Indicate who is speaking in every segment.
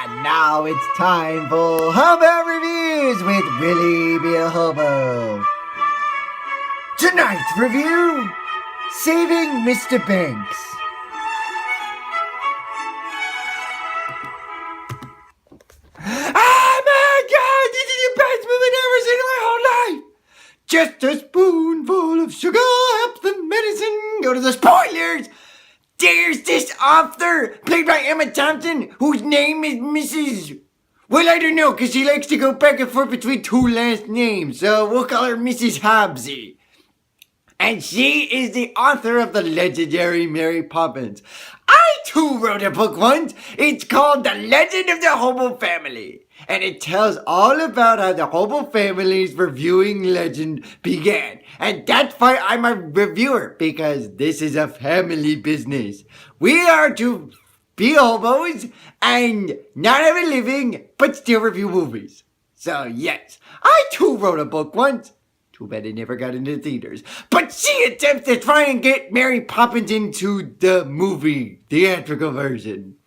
Speaker 1: And now it's time for Hobo Reviews with Willie B.A. Hobo. Tonight's review, Saving Mr. Banks. Oh my God, this is the best movie I've ever seen in my whole life. Just a spoonful of sugar helps the medicine go to the spoilers. There's this author, played by Emma Thompson, whose name is Mrs. Well, I don't know, because she likes to go back and forth between two last names, so we'll call her Mrs. Hobbsy. And she is the author of the legendary Mary Poppins. I too wrote a book once. It's called The Legend of the Hobo Family. And it tells all about how the Hobo family's reviewing legend began. And that's why I'm a reviewer, because this is a family business. We are to be hobos and not have a living, but still review movies. So yes, I too wrote a book once. Too bad it never got into theaters. But she attempts to try and get Mary Poppins into the movie, theatrical version.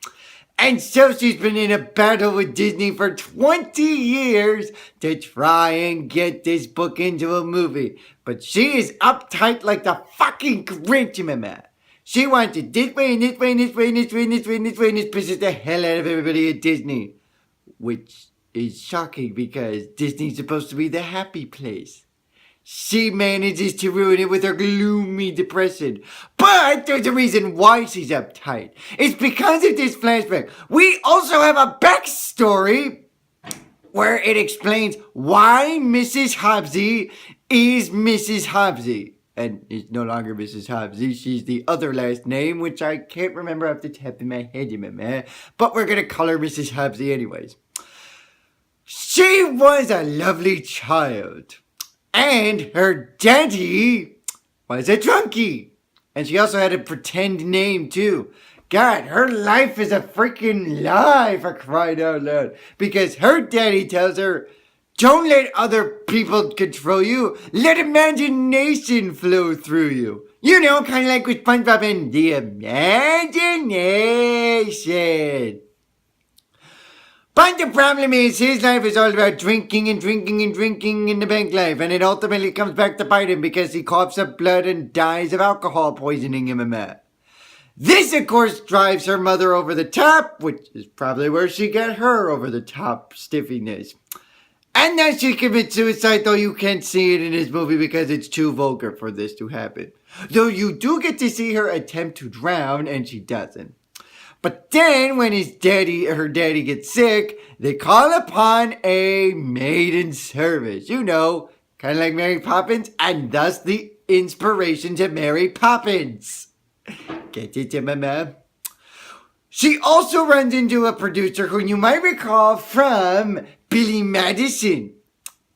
Speaker 1: And so she's been in a battle with Disney for 20 years to try and get this book into a movie. But she is uptight like the fucking Grinch, mama. She wants it this way and this way and this way and this way and this way and this way, and this pisses the hell out of everybody at Disney. Which is shocking because Disney's supposed to be the happy place. She manages to ruin it with her gloomy depression. But there's a reason why she's uptight. It's because of this flashback. We also have a backstory where it explains why Mrs. Hobbsy is Mrs. Hobbsy. And is no longer Mrs. Hobbsy. She's the other last name, which I can't remember off the top of my head. But we're going to call her Mrs. Hobbsy anyways. She was a lovely child. And her daddy was a drunkie. And she also had a pretend name too. God, her life is a freaking lie, for crying out loud. Because her daddy tells her, don't let other people control you. Let imagination flow through you. You know, kind of like with SpongeBob and the imagination. But the problem is, his life is all about drinking and drinking and drinking in the bank life. And it ultimately comes back to bite him because he coughs up blood and dies of alcohol poisoning him. This, of course, drives her mother over the top, which is probably where she got her over the top stiffiness. And then she commits suicide, though you can't see it in this movie because it's too vulgar for this to happen. Though you do get to see her attempt to drown, and she doesn't. But then, when her daddy gets sick, they call upon a maiden service. You know, kind of like Mary Poppins, and thus the inspiration to Mary Poppins. Get it, mama? She also runs into a producer who you might recall from Billy Madison.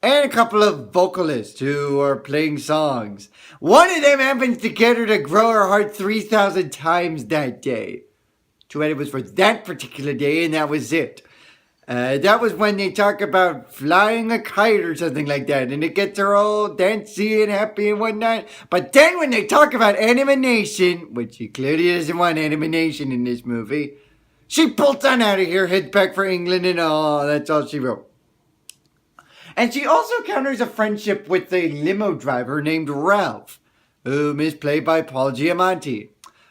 Speaker 1: And a couple of vocalists who are playing songs. One of them happens to get her to grow her heart 3,000 times that day. Too bad it was for that particular day, and that was it. That was when they talk about flying a kite or something like that, and it gets her all dancy and happy and whatnot. But then when they talk about animation, which she clearly doesn't want animation in this movie, she bolts on out of here, heads back for England, and all. That's all she wrote. And she also counters a friendship with a limo driver named Ralph, whom is played by Paul Giamatti.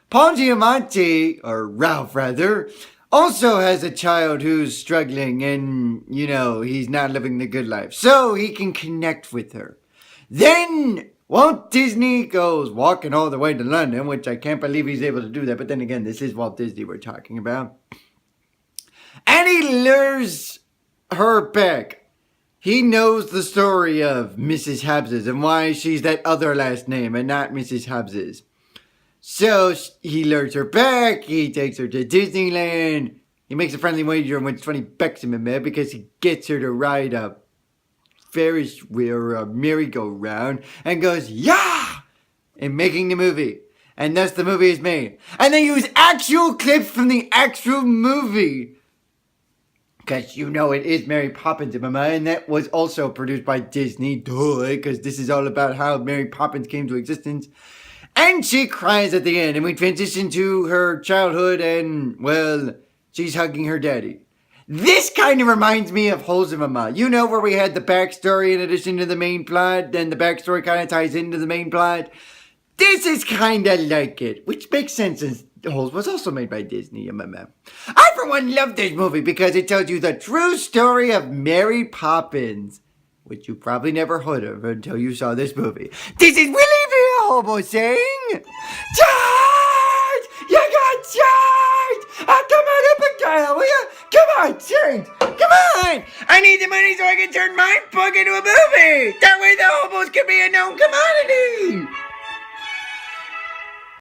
Speaker 1: Paul Giamatti, or Ralph rather, also has a child who's struggling and, you know, he's not living the good life. So he can connect with her. Then Walt Disney goes walking all the way to London, which I can't believe he's able to do that. But then again, this is Walt Disney we're talking about. And he lures her back. He knows the story of Mrs. Hobbs's and why she's that other last name and not Mrs. Hobbs's. So he lures her back, he takes her to Disneyland, he makes a friendly wager and wins 20 bucks in a because he gets her to ride a Ferris wheel or a merry-go-round and goes, yeah, in making the movie. And thus the movie is made. And they use actual clips from the actual movie. Because you know it is Mary Poppins, and that was also produced by Disney, because this is all about how Mary Poppins came to existence. And she cries at the end, and we transition to her childhood, and, well, she's hugging her daddy. This kind of reminds me of Hosmama. You know, where we had the backstory in addition to the main plot, and the backstory kind of ties into the main plot. This is kind of like it, which makes sense since Holes was also made by Disney. I, for one, love this movie because it tells you the true story of Mary Poppins, which you probably never heard of until you saw this movie. This is Willie B.A. Hobo saying, Charge! You got charged! Come on up and dial, will you? Come on, change! Come on! I need the money so I can turn my book into a movie! That way the hobos can be a known commodity!